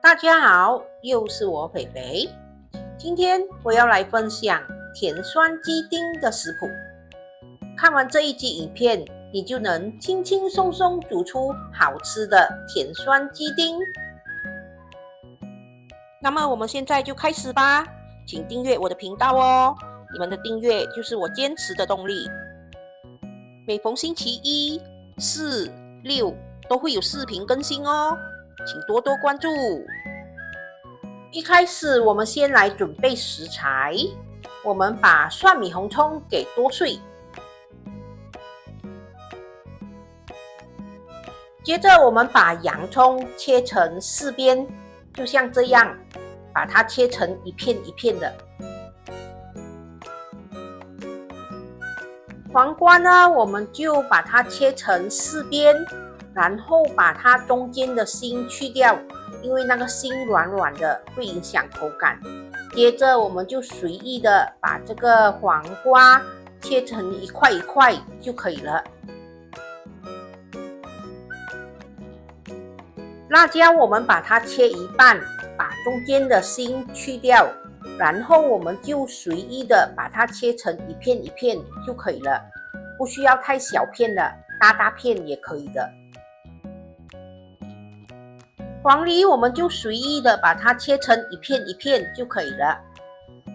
大家好，又是我肥肥。今天我要来分享甜酸鸡丁的食谱。看完这一集影片，你就能轻轻松松煮出好吃的甜酸鸡丁。那么我们现在就开始吧，请订阅我的频道哦，你们的订阅就是我坚持的动力。每逢星期一、四、六都会有视频更新哦，请多多关注。一开始我们先来准备食材，我们把蒜米红葱给剁碎，接着我们把洋葱切成4边，就像这样，把它切成一片一片的。黄瓜呢，我们就把它切成4边，然后把它中间的心去掉，因为那个心软软的会影响口感。接着我们就随意的把这个黄瓜切成一块一块就可以了。辣椒我们把它切一半，把中间的心去掉，然后我们就随意的把它切成一片一片就可以了，不需要太小片的，大片也可以的。黄梨我们就随意的把它切成一片一片就可以了，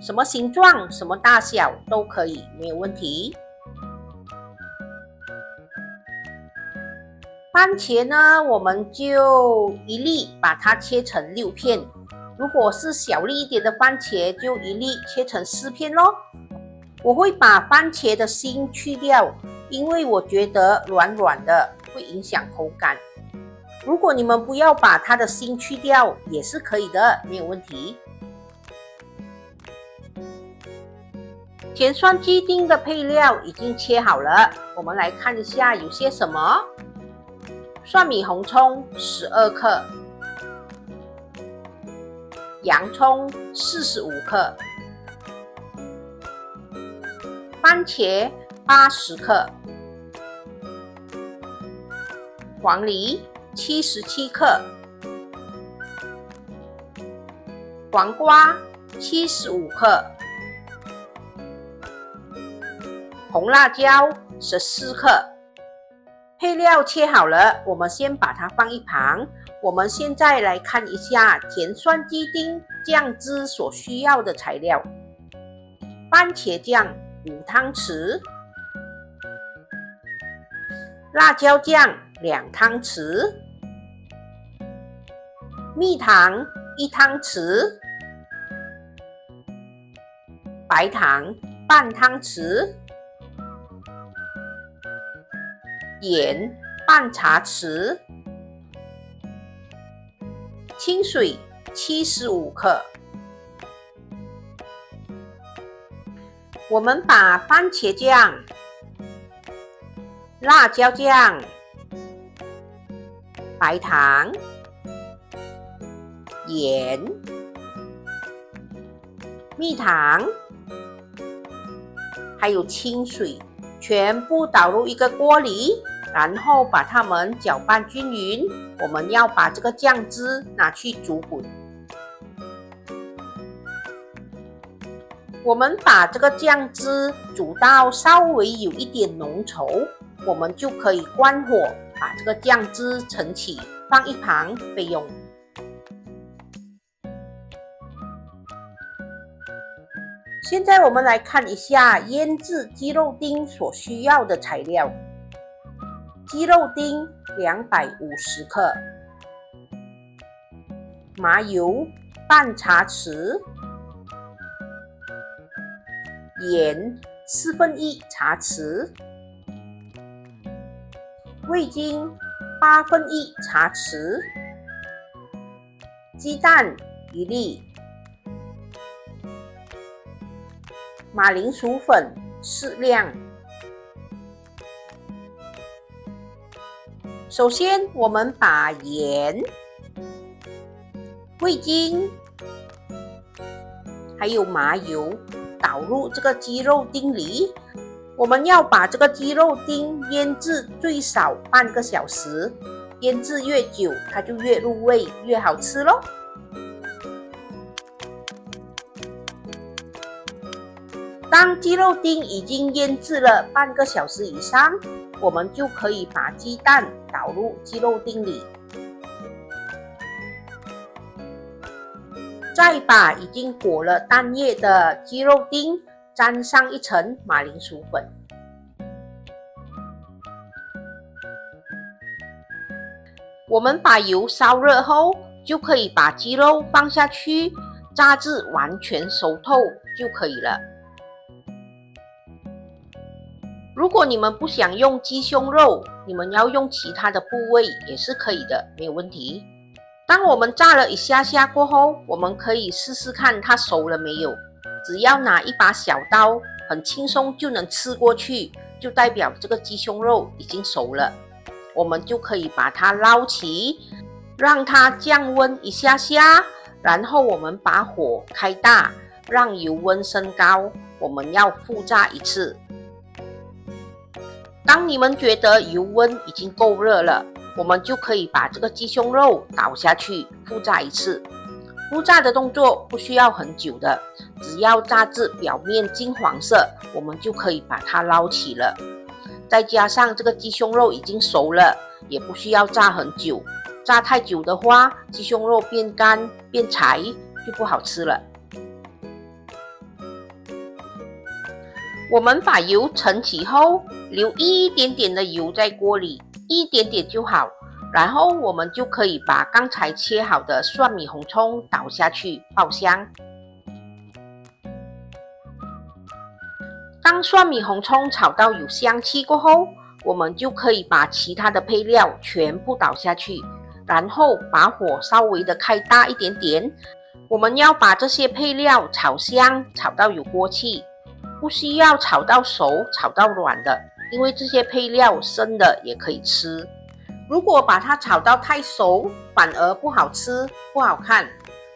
什么形状什么大小都可以，没有问题。番茄呢，我们就一粒把它切成6片，如果是小粒一点的番茄就一粒切成4片咯。我会把番茄的心去掉，因为我觉得软软的会影响口感。如果你们不要把它的心去掉也是可以的，没有问题。甜酸鸡丁的配料已经切好了，我们来看一下有些什么。蒜米红葱12克，洋葱45克，番茄80克，黄梨77克，黄瓜75克，红辣椒14克。配料切好了，我们先把它放一旁。我们现在来看一下甜酸鸡丁酱汁所需要的材料。番茄酱5汤匙，辣椒酱2汤匙，蜜糖1汤匙，白糖半汤匙，盐半茶匙，清水75克。我们把番茄酱、辣椒酱、白糖、盐、蜜糖还有清水全部倒入一个锅里，然后把它们搅拌均匀。我们要把这个酱汁拿去煮滚。我们把这个酱汁煮到稍微有一点浓稠，我们就可以关火，把这个酱汁盛起，放一旁备用。现在我们来看一下腌制鸡肉丁所需要的材料。鸡肉丁250克，麻油半茶匙，盐1/4茶匙，味精1/8茶匙，鸡蛋1粒，马铃薯粉适量。首先我们把盐、味精还有麻油倒入这个鸡肉丁里，我们要把这个鸡肉丁腌制最少半个小时，腌制越久它就越入味越好吃咯。当鸡肉丁已经腌制了半个小时以上，我们就可以把鸡蛋倒入鸡肉丁里，再把已经裹了蛋液的鸡肉丁沾上一层马铃薯粉。我们把油烧热后，就可以把鸡肉放下去，炸至完全熟透就可以了。如果你们不想用鸡胸肉，你们要用其他的部位也是可以的，没有问题。当我们炸了一下下过后，我们可以试试看它熟了没有。只要拿一把小刀，很轻松就能刺过去，就代表这个鸡胸肉已经熟了。我们就可以把它捞起，让它降温一下下，然后我们把火开大，让油温升高，我们要复炸一次。当你们觉得油温已经够热了，我们就可以把这个鸡胸肉倒下去复炸一次。复炸的动作不需要很久的，只要炸至表面金黄色，我们就可以把它捞起了。再加上这个鸡胸肉已经熟了，也不需要炸很久。炸太久的话，鸡胸肉变干变柴就不好吃了。我们把油盛起后，留一点点的油在锅里，一点点就好。然后我们就可以把刚才切好的蒜米红葱倒下去爆香。当蒜米红葱炒到有香气过后，我们就可以把其他的配料全部倒下去，然后把火稍微的开大一点点。我们要把这些配料炒香，炒到有锅气，不需要炒到熟、炒到软的，因为这些配料生的也可以吃。如果把它炒到太熟，反而不好吃、不好看。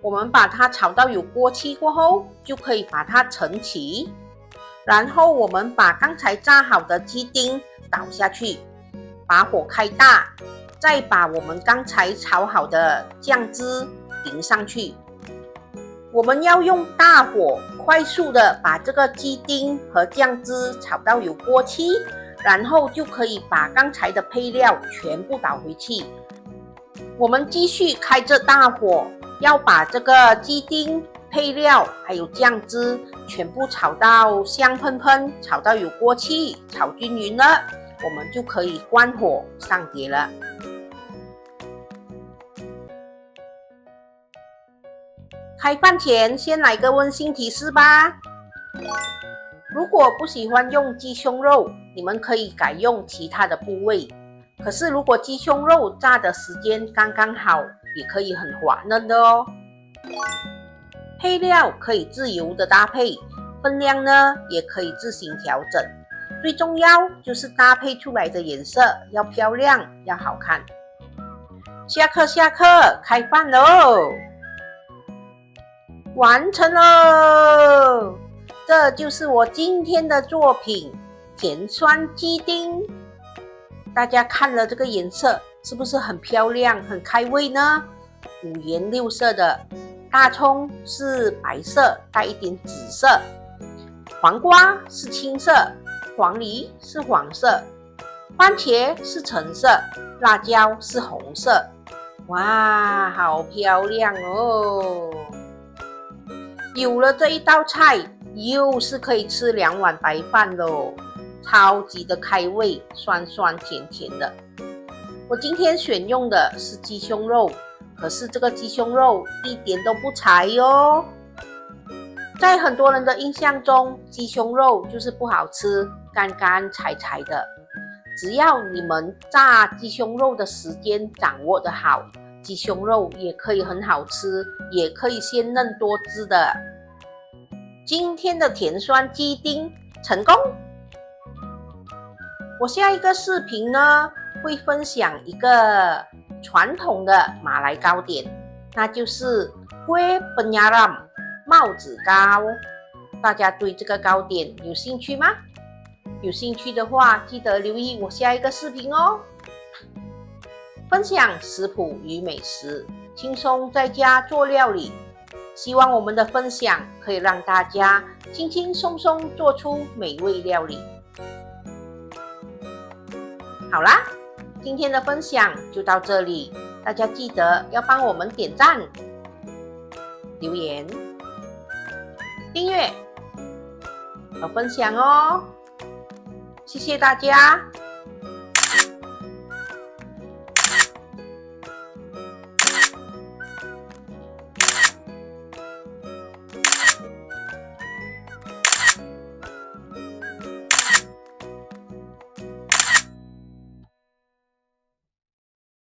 我们把它炒到有锅气过后，就可以把它盛起。然后我们把刚才炸好的鸡丁倒下去，把火开大，再把我们刚才炒好的酱汁淋上去。我们要用大火快速的把这个鸡丁和酱汁炒到有锅气，然后就可以把刚才的配料全部倒回去。我们继续开着大火，要把这个鸡丁、配料还有酱汁全部炒到香喷喷，炒到有锅气，炒均匀了，我们就可以关火上碟了。开饭前先来个温馨提示吧。如果不喜欢用鸡胸肉，你们可以改用其他的部位。可是如果鸡胸肉炸的时间刚刚好，也可以很滑嫩的哦。配料可以自由的搭配，分量呢也可以自行调整。最重要就是搭配出来的颜色要漂亮，要好看。下课，开饭喽！完成喽！这就是我今天的作品——甜酸鸡丁。大家看了这个颜色，是不是很漂亮、很开胃呢？五颜六色的。大葱是白色带一点紫色，黄瓜是青色，黄梨是黄色，番茄是橙色，辣椒是红色。哇，好漂亮哦！有了这一道菜，又是可以吃2碗白饭喽，超级的开胃，酸酸甜甜的。我今天选用的是鸡胸肉，可是这个鸡胸肉一点都不柴哟。在很多人的印象中，鸡胸肉就是不好吃，干干柴柴的。只要你们炸鸡胸肉的时间掌握得好，鸡胸肉也可以很好吃，也可以鲜嫩多汁的。今天的甜酸鸡丁成功。我下一个视频呢，会分享一个传统的马来糕点，那就是Kueh Penyaram帽子糕。大家对这个糕点有兴趣吗？有兴趣的话，记得留意我下一个视频哦。分享食谱与美食，轻松在家做料理。希望我们的分享可以让大家轻轻松松做出美味料理。好啦，今天的分享就到这里，大家记得要帮我们点赞、留言、订阅和分享哦，谢谢大家。